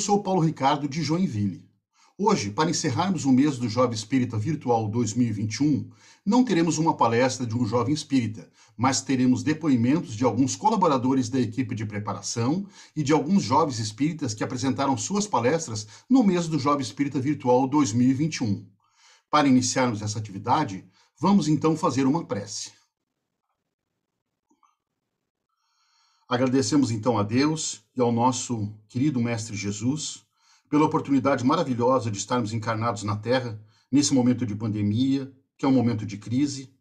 sou Paulo Ricardo de Joinville. Hoje, para encerrarmos o mês do Jovem Espírita Virtual 2021, não teremos uma palestra de um jovem espírita, mas teremos depoimentos de alguns colaboradores da equipe de preparação e de alguns jovens espíritas que apresentaram suas palestras no mês do Jovem Espírita Virtual 2021. Para iniciarmos essa atividade, vamos então fazer uma prece. Agradecemos então a Deus e ao nosso querido Mestre Jesus pela oportunidade maravilhosa de estarmos encarnados na Terra, nesse momento de pandemia, que é um momento de crise,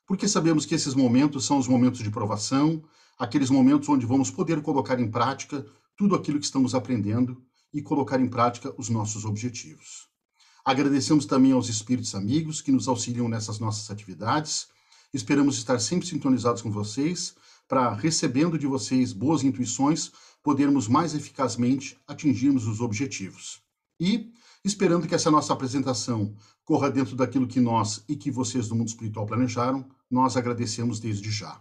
porque sabemos que esses momentos são os momentos de provação, aqueles momentos onde vamos poder colocar em prática tudo aquilo que estamos aprendendo e colocar em prática os nossos objetivos. Agradecemos também aos espíritos amigos que nos auxiliam nessas nossas atividades. Esperamos estar sempre sintonizados com vocês para, recebendo de vocês boas intuições, podermos mais eficazmente atingirmos os objetivos. E, esperando que essa nossa apresentação corra dentro daquilo que nós e que vocês do mundo espiritual planejaram, nós agradecemos desde já.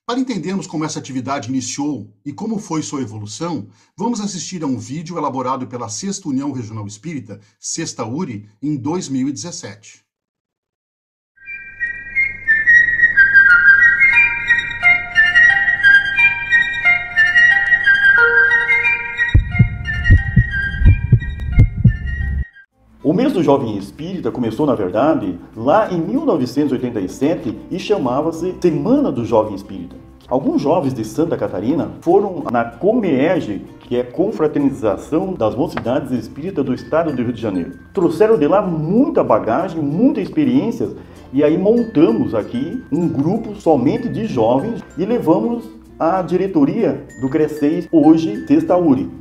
Para entendermos como essa atividade iniciou e como foi sua evolução, vamos assistir a um vídeo elaborado pela 6ª União Regional Espírita, Sexta URI, em 2017. O mês do Jovem Espírita começou, na verdade, lá em 1987 e chamava-se Semana do Jovem Espírita. Alguns jovens de Santa Catarina foram na COMEEG, que é Confraternização das Mocidades Espíritas do Estado do Rio de Janeiro. Trouxeram de lá muita bagagem, muitas experiências, e aí montamos aqui um grupo somente de jovens e levamos a diretoria do CRECES, hoje Sexta URI.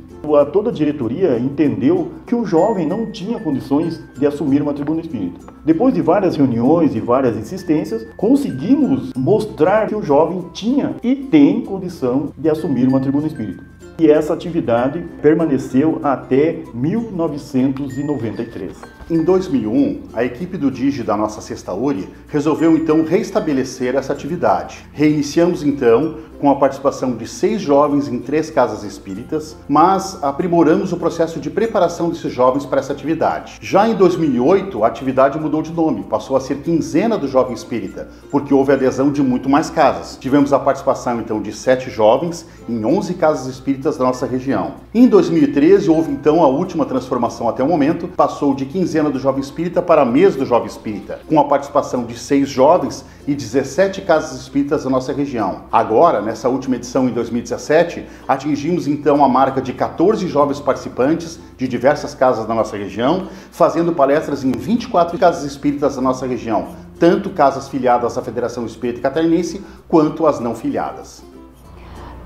Toda a diretoria entendeu que o jovem não tinha condições de assumir uma tribuna espírita. Depois de várias reuniões e várias insistências, conseguimos mostrar que o jovem tinha e tem condição de assumir uma tribuna espírita. E essa atividade permaneceu até 1993. Em 2001, a equipe do DIGI da nossa Sexta URI resolveu então restabelecer essa atividade. Reiniciamos então com a participação de 6 jovens em 3 casas espíritas, mas aprimoramos o processo de preparação desses jovens para essa atividade. Já em 2008, a atividade mudou de nome, passou a ser Quinzena do Jovem Espírita, porque houve adesão de muito mais casas. Tivemos a participação então de 7 jovens em 11 casas espíritas da nossa região. Em 2013, houve então a última transformação até o momento, passou de Quinzena do Jovem Espírita para Mês do Jovem Espírita, com a participação de 6 jovens e 17 casas espíritas da nossa região. Agora, nessa última edição em 2017, atingimos então a marca de 14 jovens participantes de diversas casas da nossa região, fazendo palestras em 24 casas espíritas da nossa região, tanto casas filiadas à Federação Espírita Catarinense, quanto as não filiadas.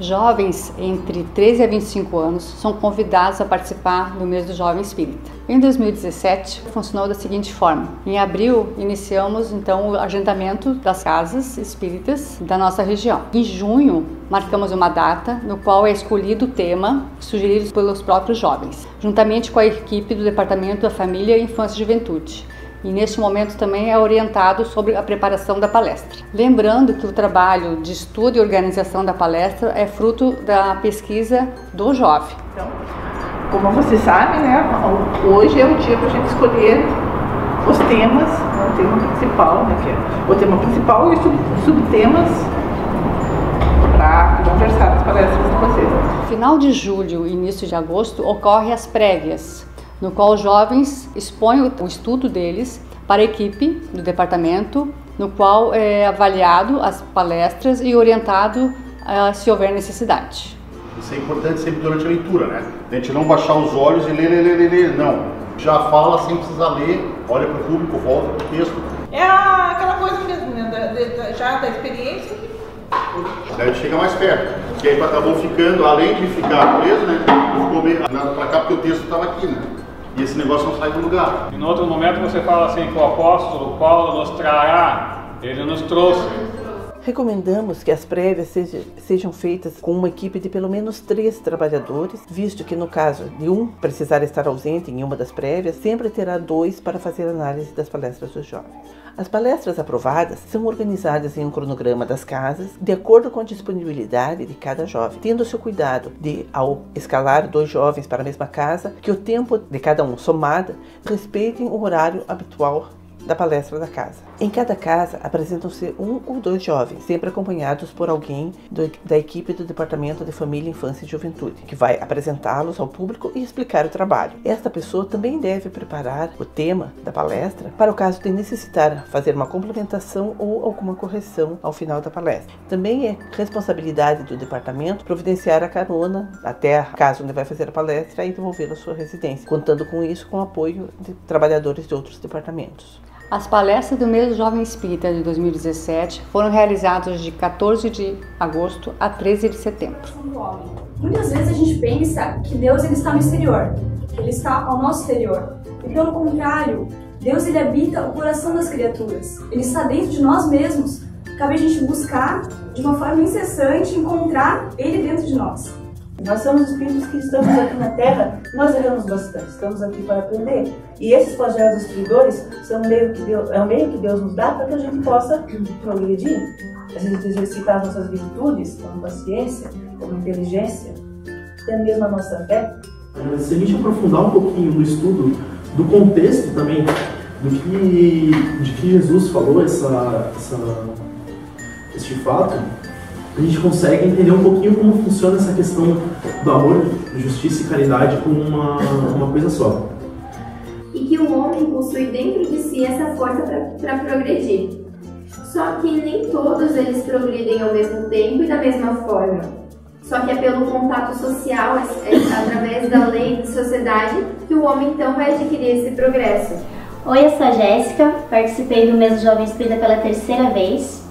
Jovens entre 13 a 25 anos são convidados a participar do mês do Jovem Espírita. Em 2017, funcionou da seguinte forma. Em abril, iniciamos então o agendamento das casas espíritas da nossa região. Em junho, marcamos uma data no qual é escolhido o tema sugerido pelos próprios jovens, juntamente com a equipe do Departamento da Família, Infância e Juventude. E neste momento também é orientado sobre a preparação da palestra. Lembrando que o trabalho de estudo e organização da palestra é fruto da pesquisa do jovem. Então, como você sabe, né, hoje é o dia para a gente escolher os temas, o tema principal, né, que é o tema principal e os subtemas para conversar nas palestras com vocês. Final de julho e início de agosto ocorre as prévias, no qual os jovens expõem o estudo deles para a equipe do departamento, no qual é avaliado as palestras e orientado se houver necessidade. Isso é importante sempre durante a leitura, né? A gente não baixar os olhos e ler, não. Já fala sem precisar ler, olha para o público, volta para o texto. É aquela coisa mesmo, né, já da experiência. Daí a gente chega mais perto, porque aí acabou ficando, além de ficar preso, né? Ficou meio para cá porque o texto estava aqui, né? E esse negócio não sai do lugar. E no outro momento você fala assim que o apóstolo Paulo nos trará, ele nos trouxe. Recomendamos que as prévias sejam feitas com uma equipe de pelo menos 3 trabalhadores, visto que no caso de um precisar estar ausente em uma das prévias, sempre terá 2 para fazer análise das palestras dos jovens. As palestras aprovadas são organizadas em um cronograma das casas, de acordo com a disponibilidade de cada jovem, tendo-se o cuidado de, ao escalar 2 jovens para a mesma casa, que o tempo de cada um somado respeitem o horário habitual da palestra da casa. Em cada casa apresentam-se 1 ou 2 jovens, sempre acompanhados por alguém da equipe do Departamento de Família, Infância e Juventude, que vai apresentá-los ao público e explicar o trabalho. Esta pessoa também deve preparar o tema da palestra para o caso de necessitar fazer uma complementação ou alguma correção ao final da palestra. Também é responsabilidade do departamento providenciar a carona até a casa onde vai fazer a palestra e devolvê-lo à sua residência, contando com isso com o apoio de trabalhadores de outros departamentos. As palestras do mês do Jovem Espírita de 2017 foram realizadas de 14 de agosto a 13 de setembro. Muitas vezes a gente pensa que Deus ele está no exterior, que Ele está ao nosso exterior. E pelo contrário, Deus ele habita o coração das criaturas. Ele está dentro de nós mesmos. Cabe a gente buscar de uma forma incessante encontrar Ele dentro de nós. Nós somos espíritos que estamos aqui na Terra, nós erramos bastante, estamos aqui para aprender. E esses flagelos destruidores são o meio que Deus nos dá para que a gente possa progredir. A gente exercitar as nossas virtudes, como paciência, como inteligência, até mesmo a nossa fé. Se a gente aprofundar um pouquinho no estudo do contexto também, de que Jesus falou este fato, a gente consegue entender um pouquinho como funciona essa questão do amor, justiça e caridade como uma coisa só. E que o homem possui dentro de si essa força para progredir. Só que nem todos eles progridem ao mesmo tempo e da mesma forma. Só que é pelo contato social, através da lei de sociedade, que o homem então vai adquirir esse progresso. Oi, eu sou a Jéssica, participei do mês do Jovem Espírita pela 3ª vez.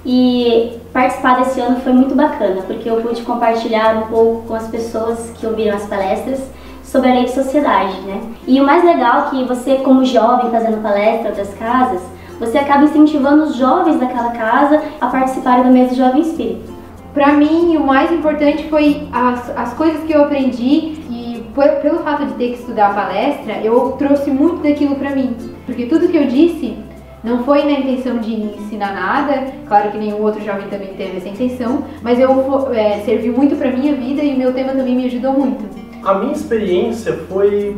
E participar desse ano foi muito bacana, porque eu pude compartilhar um pouco com as pessoas que ouviram as palestras sobre a lei de sociedade, né? E o mais legal é que você, como jovem, fazendo palestra em outras casas, você acaba incentivando os jovens daquela casa a participarem do mês do Jovem Espírita. Para mim, o mais importante foi as coisas que eu aprendi e pelo fato de ter que estudar a palestra, eu trouxe muito daquilo para mim, porque tudo que eu disse não foi na intenção de ensinar nada, claro que nenhum outro jovem também teve essa intenção, mas serviu muito para minha vida e o meu tema também me ajudou muito. A minha experiência foi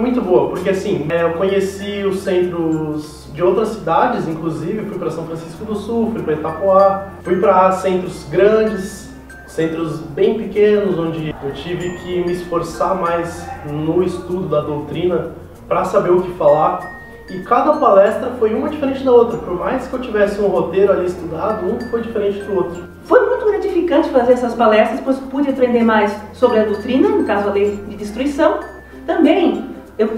muito boa, porque assim, eu conheci os centros de outras cidades, inclusive fui para São Francisco do Sul, fui para Itapoá, fui para centros grandes, centros bem pequenos, onde eu tive que me esforçar mais no estudo da doutrina para saber o que falar. E cada palestra foi uma diferente da outra, por mais que eu tivesse um roteiro ali estudado, um foi diferente do outro. Foi muito gratificante fazer essas palestras, pois pude aprender mais sobre a doutrina, no caso a lei de destruição. Também eu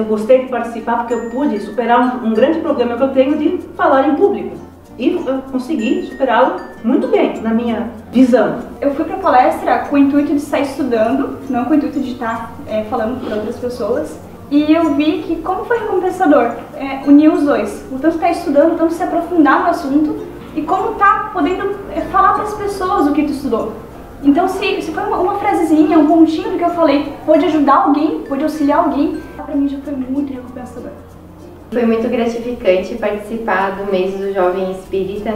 gostei de participar porque eu pude superar um grande problema que eu tenho de falar em público. E eu consegui superá-lo muito bem, na minha visão. Eu fui para a palestra com o intuito de sair estudando, não com o intuito de estar falando para outras pessoas. E eu vi que como foi recompensador unir os dois, o tanto estar estudando, o tanto se aprofundar no assunto e como tá podendo falar para as pessoas o que tu estudou. Então se foi uma frasezinha, um pontinho do que eu falei, pode ajudar alguém, pode auxiliar alguém, para mim já foi muito recompensador. Foi muito gratificante participar do mês do Jovem Espírita,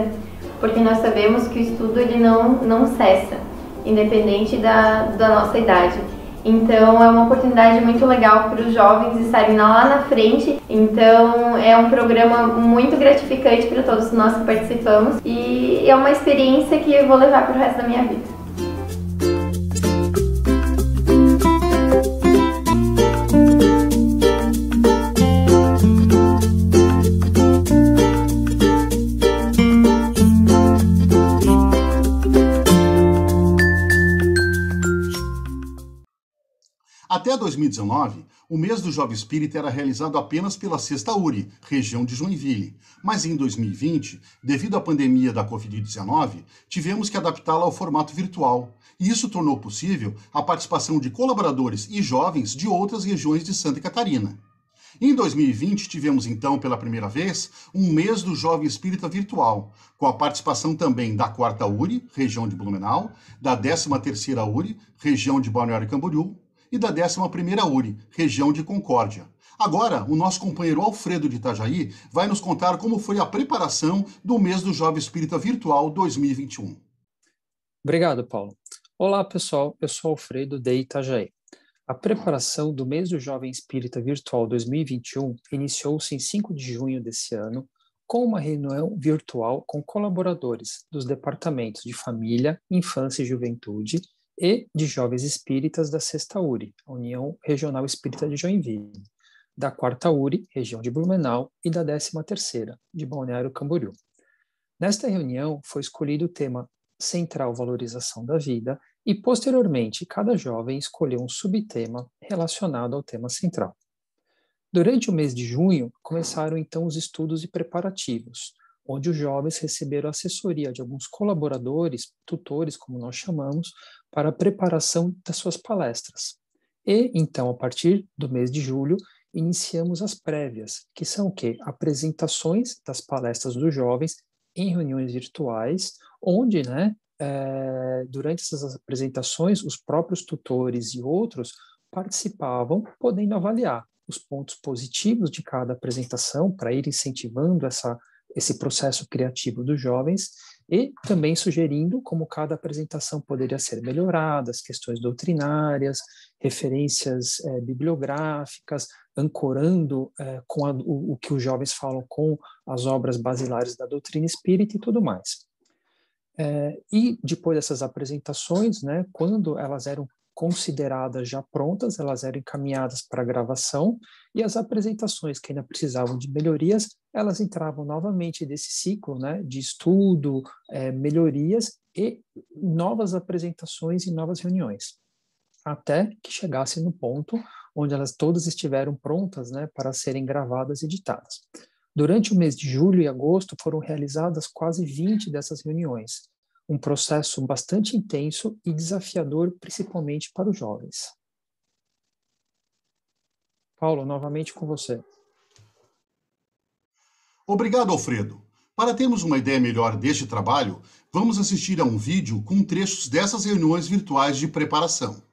porque nós sabemos que o estudo ele não cessa, independente da nossa idade. Então é uma oportunidade muito legal para os jovens estarem lá na frente. Então é um programa muito gratificante para todos nós que participamos e é uma experiência que eu vou levar para o resto da minha vida. Até 2019, o mês do Jovem Espírita era realizado apenas pela Sexta URI, região de Joinville. Mas em 2020, devido à pandemia da Covid-19, tivemos que adaptá-la ao formato virtual. E isso tornou possível a participação de colaboradores e jovens de outras regiões de Santa Catarina. Em 2020, tivemos então, pela primeira vez, um mês do Jovem Espírita virtual, com a participação também da 4ª URI, região de Blumenau, da 13ª URI, região de Balneário Camboriú, e da 11ª URI, região de Concórdia. Agora, o nosso companheiro Alfredo de Itajaí vai nos contar como foi a preparação do mês do Jovem Espírita Virtual 2021. Obrigado, Paulo. Olá, pessoal. Eu sou Alfredo de Itajaí. A preparação do mês do Jovem Espírita Virtual 2021 iniciou-se em 5 de junho desse ano, com uma reunião virtual com colaboradores dos departamentos de Família, Infância e Juventude e de Jovens Espíritas da 6ª URI, a União Regional Espírita de Joinville, da 4ª URI, região de Blumenau, e da 13ª, de Balneário Camboriú. Nesta reunião foi escolhido o tema Central Valorização da Vida e, posteriormente, cada jovem escolheu um subtema relacionado ao tema central. Durante o mês de junho, começaram então os estudos e preparativos, onde os jovens receberam assessoria de alguns colaboradores, tutores, como nós chamamos, para a preparação das suas palestras. E, então, a partir do mês de julho, iniciamos as prévias, que são o quê? Apresentações das palestras dos jovens em reuniões virtuais, onde, durante essas apresentações, os próprios tutores e outros participavam, podendo avaliar os pontos positivos de cada apresentação para ir incentivando esse processo criativo dos jovens e também sugerindo como cada apresentação poderia ser melhorada, as questões doutrinárias, referências bibliográficas, ancorando com o que os jovens falam com as obras basilares da doutrina espírita e tudo mais. E depois dessas apresentações, quando elas eram consideradas já prontas, elas eram encaminhadas para gravação, e as apresentações que ainda precisavam de melhorias, elas entravam novamente nesse ciclo de estudo, melhorias e novas apresentações e novas reuniões, até que chegasse no ponto onde elas todas estiveram prontas para serem gravadas e editadas. Durante o mês de julho e agosto foram realizadas quase 20 dessas reuniões, um processo bastante intenso e desafiador, principalmente para os jovens. Paulo, novamente com você. Obrigado, Alfredo. Para termos uma ideia melhor deste trabalho, vamos assistir a um vídeo com trechos dessas reuniões virtuais de preparação.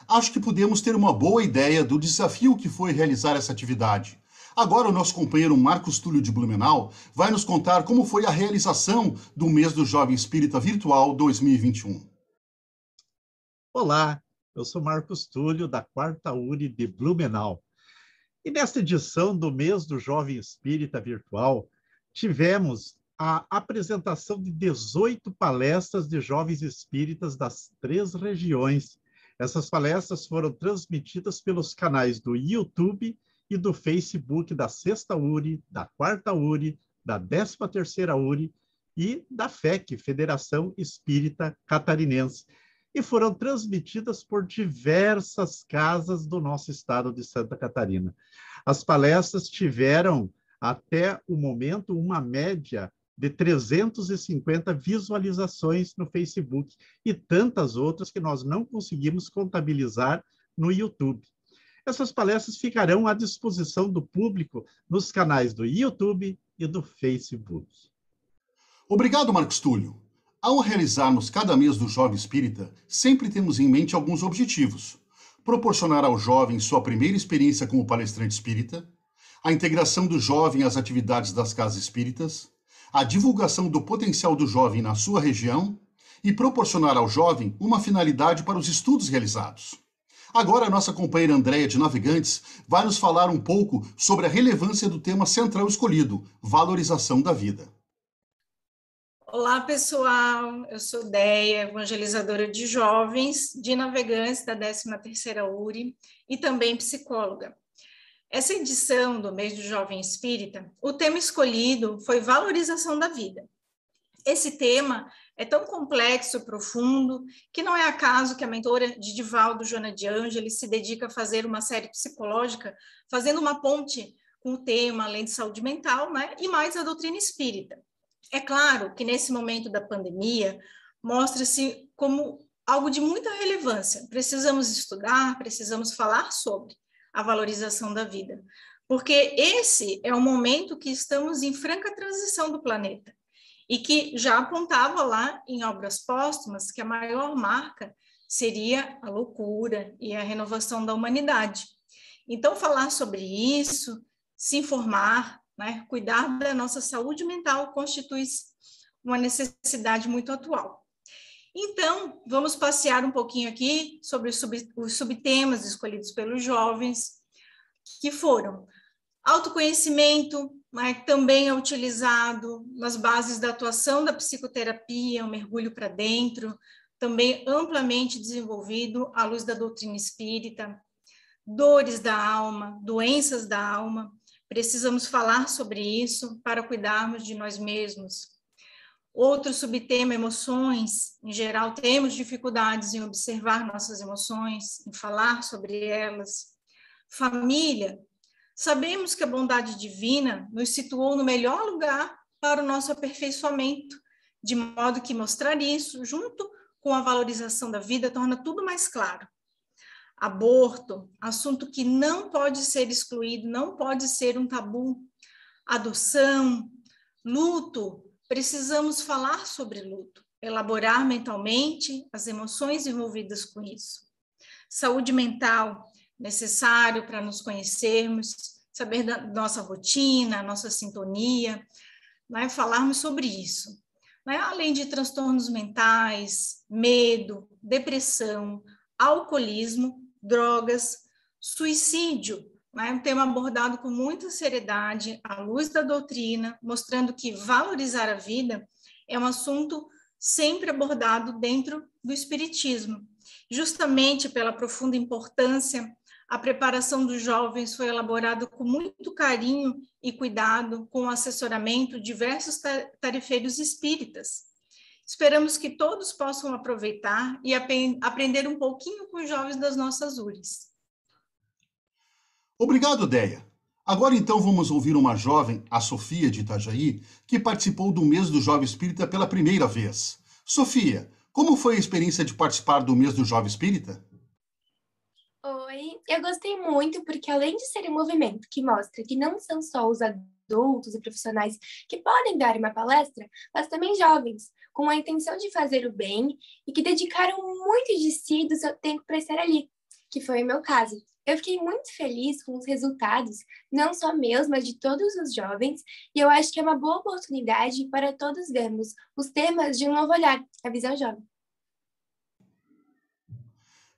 Acho que podemos ter uma boa ideia do desafio que foi realizar essa atividade. Agora o nosso companheiro Marcos Túlio de Blumenau vai nos contar como foi a realização do Mês do Jovem Espírita Virtual 2021. Olá, eu sou Marcos Túlio, da 4ª URI de Blumenau. E nesta edição do Mês do Jovem Espírita Virtual, tivemos a apresentação de 18 palestras de jovens espíritas das 3 regiões. Essas palestras foram transmitidas pelos canais do YouTube e do Facebook da 6ª URI, da 4ª URI, da 13ª URI e da FEC, Federação Espírita Catarinense, e foram transmitidas por diversas casas do nosso estado de Santa Catarina. As palestras tiveram, até o momento, uma média de 350 visualizações no Facebook e tantas outras que nós não conseguimos contabilizar no YouTube. Essas palestras ficarão à disposição do público nos canais do YouTube e do Facebook. Obrigado, Marcos Túlio. Ao realizarmos cada mês do Jovem Espírita, sempre temos em mente alguns objetivos. Proporcionar ao jovem sua primeira experiência como palestrante espírita, a integração do jovem às atividades das casas espíritas, a divulgação do potencial do jovem na sua região e proporcionar ao jovem uma finalidade para os estudos realizados. Agora a nossa companheira Andréia de Navegantes vai nos falar um pouco sobre a relevância do tema central escolhido, valorização da vida. Olá, pessoal. Eu sou Deia, evangelizadora de jovens, de Navegantes da 13ª URI e também psicóloga. Essa edição do Mês do Jovem Espírita, o tema escolhido foi valorização da vida. Esse tema é tão complexo e profundo que não é acaso que a mentora de Divaldo, Joana de Ângeles, se dedica a fazer uma série psicológica, fazendo uma ponte com o tema, além de saúde mental, né, e mais a doutrina espírita. É claro que nesse momento da pandemia, mostra-se como algo de muita relevância. Precisamos estudar, precisamos falar sobre a valorização da vida, porque esse é o momento que estamos em franca transição do planeta e que já apontava lá em obras póstumas que a maior marca seria a loucura e a renovação da humanidade. Então, falar sobre isso, se informar, né, cuidar da nossa saúde mental constitui uma necessidade muito atual. Então, vamos passear um pouquinho aqui sobre os subtemas escolhidos pelos jovens, que foram autoconhecimento, né, também é utilizado nas bases da atuação da psicoterapia, um mergulho para dentro, também amplamente desenvolvido à luz da doutrina espírita, dores da alma, doenças da alma. Precisamos falar sobre isso para cuidarmos de nós mesmos. Outro subtema, emoções. Em geral, temos dificuldades em observar nossas emoções, em falar sobre elas. Família. Sabemos que a bondade divina nos situou no melhor lugar para o nosso aperfeiçoamento, de modo que mostrar isso, junto com a valorização da vida, torna tudo mais claro. Aborto, assunto que não pode ser excluído, não pode ser um tabu. Adoção, luto, precisamos falar sobre luto, elaborar mentalmente as emoções envolvidas com isso. Saúde mental, necessário para nos conhecermos, saber da nossa rotina, nossa sintonia, né, falarmos sobre isso. Né, além de transtornos mentais, medo, depressão, alcoolismo, drogas, suicídio, né, um tema abordado com muita seriedade, à luz da doutrina, mostrando que valorizar a vida é um assunto sempre abordado dentro do espiritismo. Justamente pela profunda importância, a preparação dos jovens foi elaborada com muito carinho e cuidado, com o assessoramento de diversos tarefeiros espíritas. Esperamos que todos possam aproveitar e aprender um pouquinho com os jovens das nossas URIs. Obrigado, Deia. Agora então vamos ouvir uma jovem, a Sofia de Itajaí, que participou do Mês do Jovem Espírita pela primeira vez. Sofia, como foi a experiência de participar do Mês do Jovem Espírita? Oi, eu gostei muito porque além de ser um movimento que mostra que não são só os adultos e profissionais que podem dar uma palestra, mas também jovens, com a intenção de fazer o bem e que dedicaram muito de si do seu tempo para estar ali. que foi o meu caso. Eu fiquei muito feliz com os resultados, não só meus, mas de todos os jovens, e eu acho que é uma boa oportunidade para todos vermos os temas de um novo olhar, a visão jovem.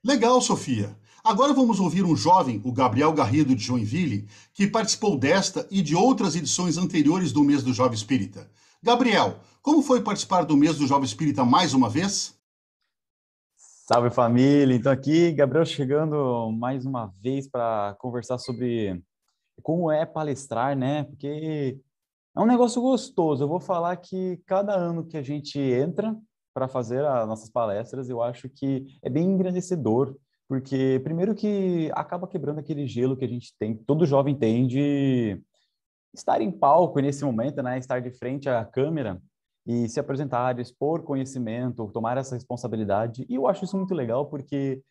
Legal, Sofia. Agora vamos ouvir um jovem, o Gabriel Garrido de Joinville, que participou desta e de outras edições anteriores do Mês do Jovem Espírita. Gabriel, como foi participar do Mês do Jovem Espírita mais uma vez? Salve, família! Então aqui, Gabriel chegando mais uma vez para conversar sobre como é palestrar, né? Porque é um negócio gostoso. Eu vou falar que cada ano que a gente entra para fazer as nossas palestras, eu acho que é bem engrandecedor, porque primeiro que acaba quebrando aquele gelo que a gente tem, todo jovem tem de estar em palco nesse momento, né? Estar de frente à câmera e se apresentar, expor conhecimento, tomar essa responsabilidade. E eu acho isso muito legal porque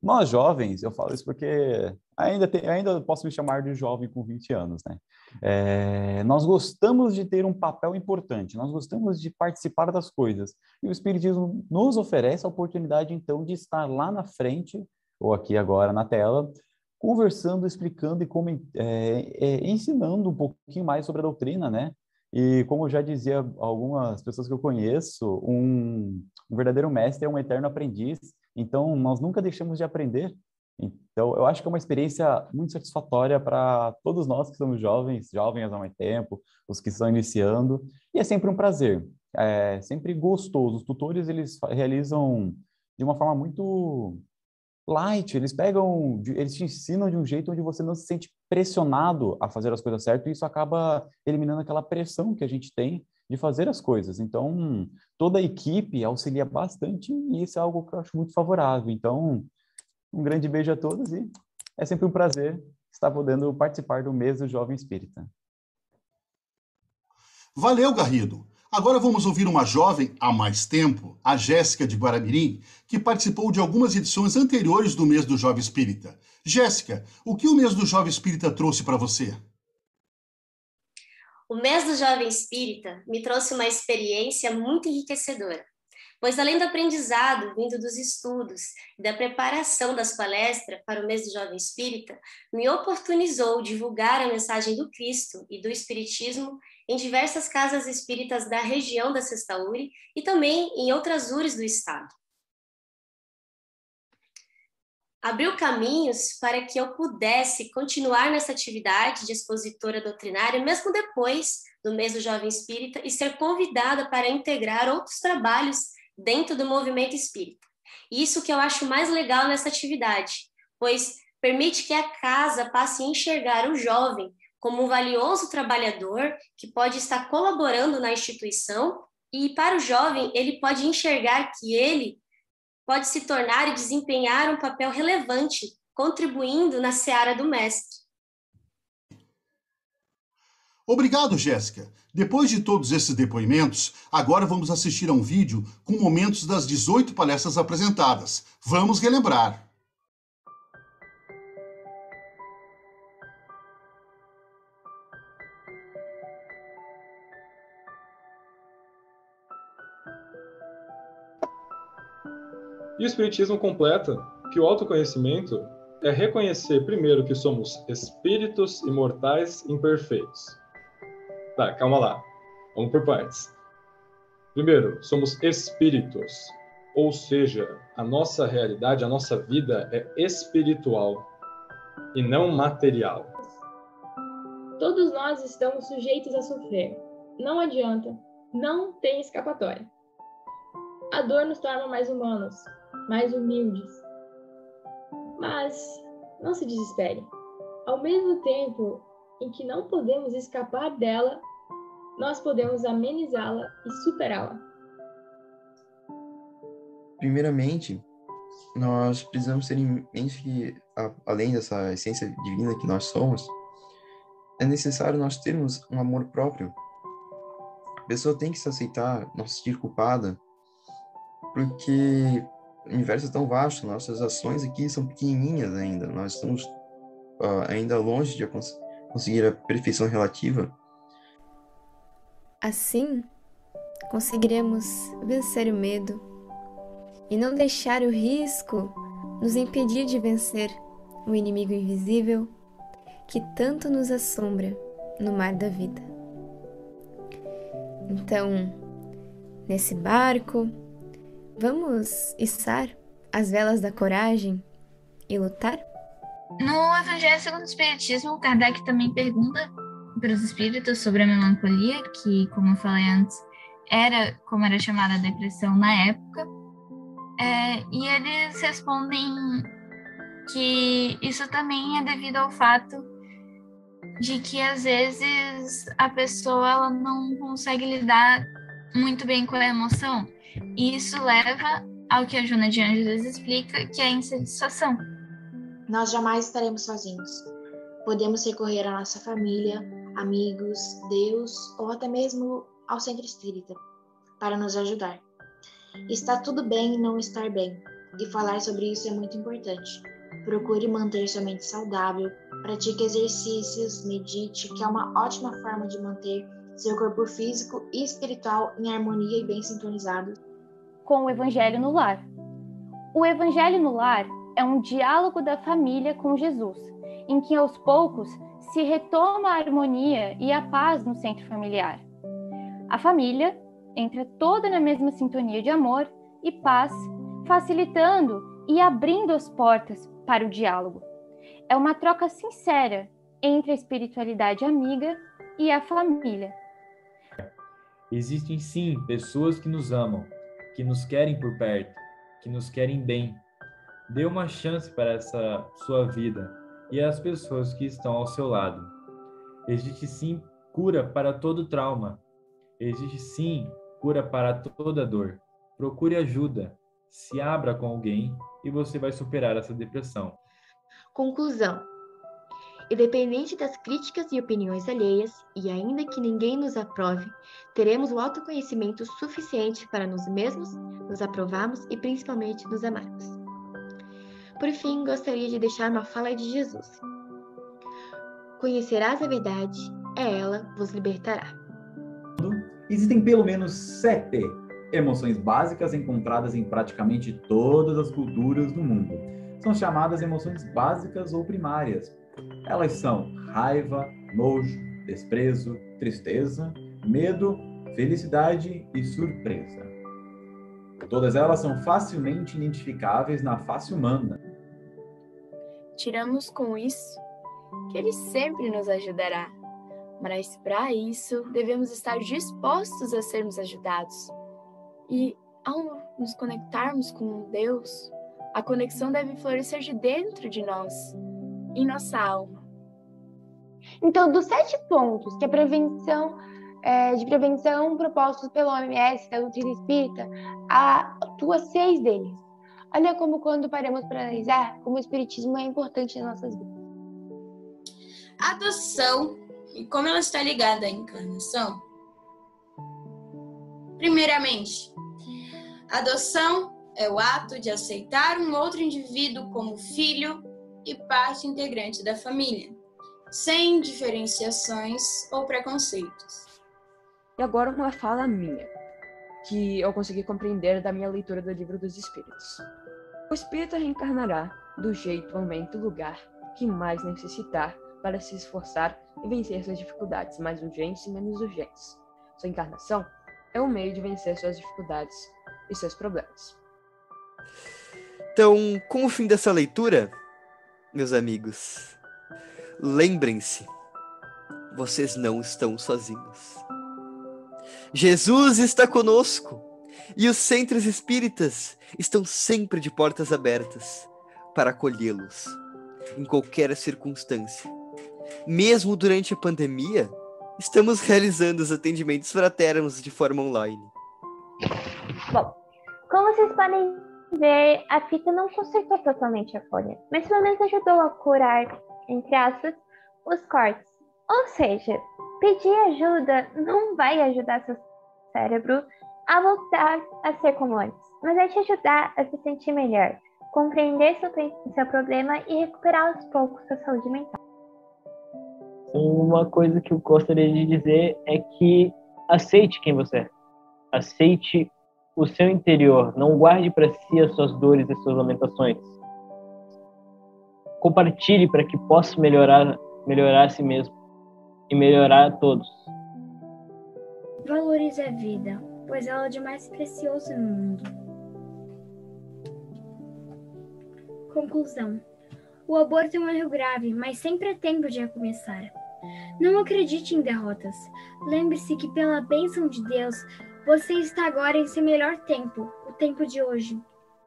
nós jovens, eu falo isso porque ainda posso me chamar de jovem com 20 anos, né? Nós gostamos de ter um papel importante, nós gostamos de participar das coisas. E o Espiritismo nos oferece a oportunidade, então, de estar lá na frente, ou aqui agora na tela, conversando, explicando e ensinando um pouquinho mais sobre a doutrina, né? E como eu já dizia algumas pessoas que eu conheço, um verdadeiro mestre é um eterno aprendiz, então nós nunca deixamos de aprender. Então eu acho que é uma experiência muito satisfatória para todos nós que somos jovens há mais tempo, os que estão iniciando, e é sempre um prazer, é sempre gostoso. Os tutores, eles realizam de uma forma muito light, eles te ensinam de um jeito onde você não se sente pressionado a fazer as coisas certas, e isso acaba eliminando aquela pressão que a gente tem de fazer as coisas. Então, toda a equipe auxilia bastante e isso é algo que eu acho muito favorável. Então, um grande beijo a todos e é sempre um prazer estar podendo participar do Mês do Jovem Espírita. Valeu, Garrido! Agora vamos ouvir uma jovem há mais tempo, a Jéssica de Guaramirim, que participou de algumas edições anteriores do Mês do Jovem Espírita. Jéssica, o que o Mês do Jovem Espírita trouxe para você? O Mês do Jovem Espírita me trouxe uma experiência muito enriquecedora, pois além do aprendizado vindo dos estudos e da preparação das palestras para o Mês do Jovem Espírita, me oportunizou divulgar a mensagem do Cristo e do Espiritismo em diversas casas espíritas da região da Sexta URI e também em outras URIs do estado. Abriu caminhos para que eu pudesse continuar nessa atividade de expositora doutrinária, mesmo depois do Mês do Jovem Espírita, e ser convidada para integrar outros trabalhos dentro do movimento espírita. Isso que eu acho mais legal nessa atividade, pois permite que a casa passe a enxergar o jovem como um valioso trabalhador que pode estar colaborando na instituição, e para o jovem ele pode enxergar que ele pode se tornar e desempenhar um papel relevante, contribuindo na seara do mestre. Obrigado, Jéssica. Depois de todos esses depoimentos, agora vamos assistir a um vídeo com momentos das 18 palestras apresentadas. Vamos relembrar. E o Espiritismo completa que o autoconhecimento é reconhecer primeiro que somos espíritos imortais imperfeitos. Tá, calma lá. Vamos por partes. Primeiro, somos espíritos, ou seja, a nossa realidade, a nossa vida é espiritual e não material. Todos nós estamos sujeitos a sofrer. Não adianta, não tem escapatória. A dor nos torna mais humanos, mais humildes. Mas não se desespere. Ao mesmo tempo em que não podemos escapar dela, nós podemos amenizá-la e superá-la. Primeiramente, nós precisamos ter em mente que, além dessa essência divina que nós somos, é necessário nós termos um amor próprio. A pessoa tem que se aceitar, não se sentir culpada, porque o universo é tão vasto, nossas ações aqui são pequenininhas ainda, nós estamos ainda longe de conseguir a perfeição relativa. Assim, conseguiremos vencer o medo e não deixar o risco nos impedir de vencer o inimigo invisível que tanto nos assombra no mar da vida. Então, nesse barco, vamos içar as velas da coragem e lutar? No Evangelho segundo o Espiritismo, Kardec também pergunta para os espíritos sobre a melancolia, que, como eu falei antes, era como era chamada a depressão na época, e eles respondem que isso também é devido ao fato de que, às vezes, a pessoa ela não consegue lidar muito bem com a emoção, e isso leva ao que a Joana de Ângeles explica, que é a insatisfação. Nós jamais estaremos sozinhos. Podemos recorrer à nossa família, amigos, Deus ou até mesmo ao centro espírita para nos ajudar. Está tudo bem não estar bem, e falar sobre isso é muito importante. Procure manter sua mente saudável, pratique exercícios, medite, que é uma ótima forma de manter seu corpo físico e espiritual em harmonia e bem sintonizado. Com o Evangelho no Lar. O Evangelho no Lar é um diálogo da família com Jesus, em que aos poucos se retoma a harmonia e a paz no centro familiar. A família entra toda na mesma sintonia de amor e paz, facilitando e abrindo as portas para o diálogo. É uma troca sincera entre a espiritualidade amiga e a família. Existem sim pessoas que nos amam, que nos querem por perto, que nos querem bem. Dê uma chance para essa sua vida e às pessoas que estão ao seu lado. Existe sim cura para todo trauma. Existe sim cura para toda dor. Procure ajuda, se abra com alguém e você vai superar essa depressão. Conclusão. Independente das críticas e opiniões alheias, e ainda que ninguém nos aprove, teremos o autoconhecimento suficiente para nós mesmos, nos aprovarmos e principalmente nos amarmos. Por fim, gostaria de deixar uma fala de Jesus. Conhecerás a verdade, ela vos libertará. Existem pelo menos 7 emoções básicas encontradas em praticamente todas as culturas do mundo. São chamadas emoções básicas ou primárias. Elas são raiva, nojo, desprezo, tristeza, medo, felicidade e surpresa. Todas elas são facilmente identificáveis na face humana. Tiramos com isso que Ele sempre nos ajudará, mas para isso devemos estar dispostos a sermos ajudados. E ao nos conectarmos com Deus, a conexão deve florescer de dentro de nós, em nossa alma. Então, dos 7 pontos que a prevenção propostos pelo OMS, da doutrina espírita, atua 6 deles. Olha como, quando paramos para analisar, como o espiritismo é importante nas nossas vidas. A adoção, e como ela está ligada à encarnação? Primeiramente, a adoção é o ato de aceitar um outro indivíduo como filho e parte integrante da família, sem diferenciações ou preconceitos. E agora uma fala minha, que eu consegui compreender da minha leitura do Livro dos Espíritos. O espírito reencarnará do jeito, momento e lugar que mais necessitar para se esforçar e vencer suas dificuldades mais urgentes e menos urgentes. Sua encarnação é um meio de vencer suas dificuldades e seus problemas. Então, com o fim dessa leitura, meus amigos, lembrem-se, vocês não estão sozinhos. Jesus está conosco e os centros espíritas estão sempre de portas abertas para acolhê-los em qualquer circunstância. Mesmo durante a pandemia, estamos realizando os atendimentos fraternos de forma online. Bom, como vocês podem ver, a fita não consertou totalmente a folha, mas pelo menos ajudou a curar, entre aspas, os cortes. Ou seja, pedir ajuda não vai ajudar seu cérebro a voltar a ser como antes, mas vai te ajudar a se sentir melhor, compreender seu problema e recuperar aos poucos sua saúde mental. Uma coisa que eu gostaria de dizer é que aceite quem você é. Aceite o seu interior. Não guarde para si as suas dores e suas lamentações. compartilhe para que possa melhorar a si mesmo e melhorar a todos. Valorize a vida, pois ela é o de mais precioso no mundo. Conclusão. O aborto é um erro grave, mas sempre é tempo de recomeçar. Não acredite em derrotas. Lembre-se que, pela bênção de Deus, você está agora em seu melhor tempo, o tempo de hoje,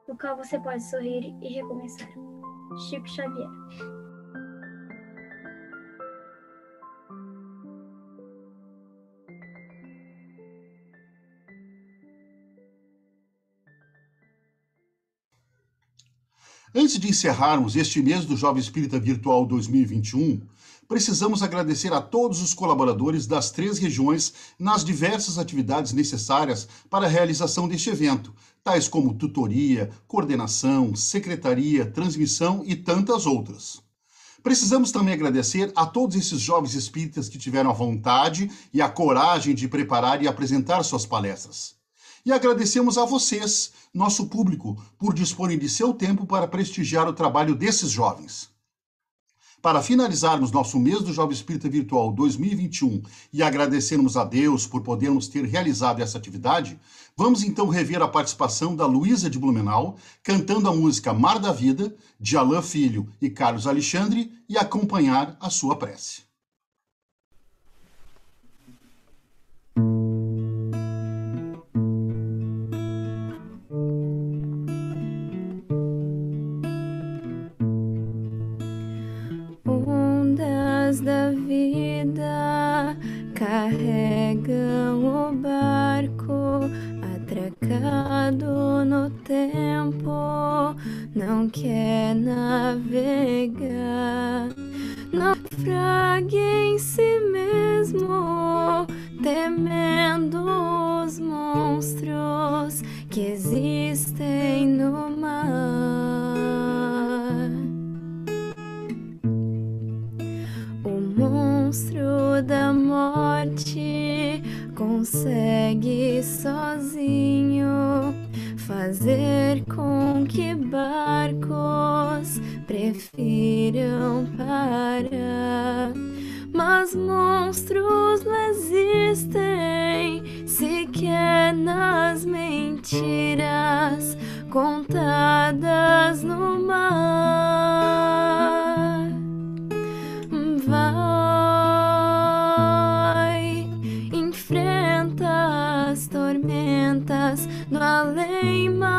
no qual você pode sorrir e recomeçar. Chico Xavier. Antes de encerrarmos este mês do Jovem Espírita Virtual 2021, precisamos agradecer a todos os colaboradores das 3 regiões nas diversas atividades necessárias para a realização deste evento, tais como tutoria, coordenação, secretaria, transmissão e tantas outras. Precisamos também agradecer a todos esses jovens espíritas que tiveram a vontade e a coragem de preparar e apresentar suas palestras. E agradecemos a vocês, nosso público, por disporem de seu tempo para prestigiar o trabalho desses jovens. Para finalizarmos nosso mês do Jovem Espírita Virtual 2021 e agradecermos a Deus por podermos ter realizado essa atividade, vamos então rever a participação da Luísa de Blumenau, cantando a música Mar da Vida, de Alain Filho e Carlos Alexandre, e acompanhar a sua prece. Da vida carregam o barco atracado no tempo, não quer navegar, naufrague em si mesmo, temendo os monstros que existem no mar. Monstro da morte consegue sozinho fazer com que barcos prefiram parar, mas monstros não existem sequer nas mentiras contadas no mar. Vai, enfrenta as tormentas do além-mar,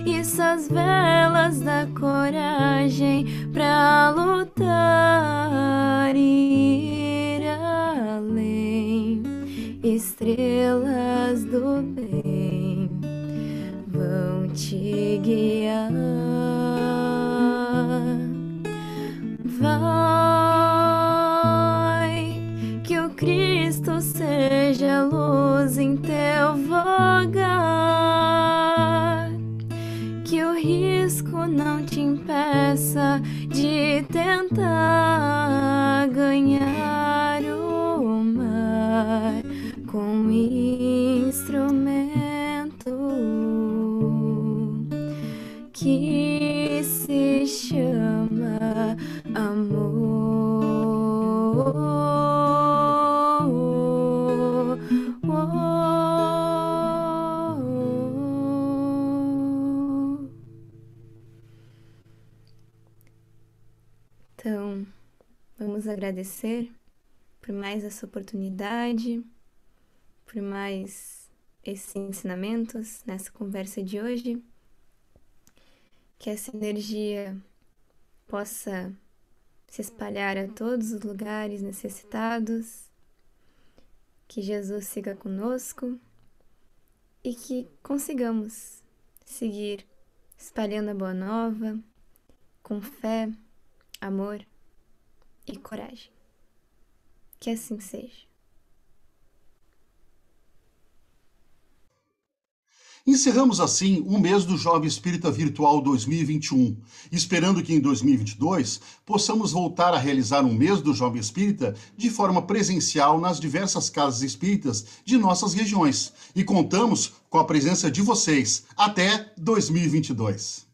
isso as velas da coragem pra lutar e ir além. Estrelas do bem vão te guiar. Vai, que o Cristo seja luz em teu vogar, que o risco não te impeça de tentar ganhar o mar com instrumento que se chama amor. Então, vamos agradecer por mais essa oportunidade, por mais esses ensinamentos nessa conversa de hoje. Que essa energia possa se espalhar a todos os lugares necessitados, que Jesus siga conosco e que consigamos seguir espalhando a boa nova com fé, amor e coragem. Que assim seja. Encerramos assim o mês do Jovem Espírita Virtual 2021, esperando que em 2022 possamos voltar a realizar um mês do Jovem Espírita de forma presencial nas diversas casas espíritas de nossas regiões. E contamos com a presença de vocês. Até 2022!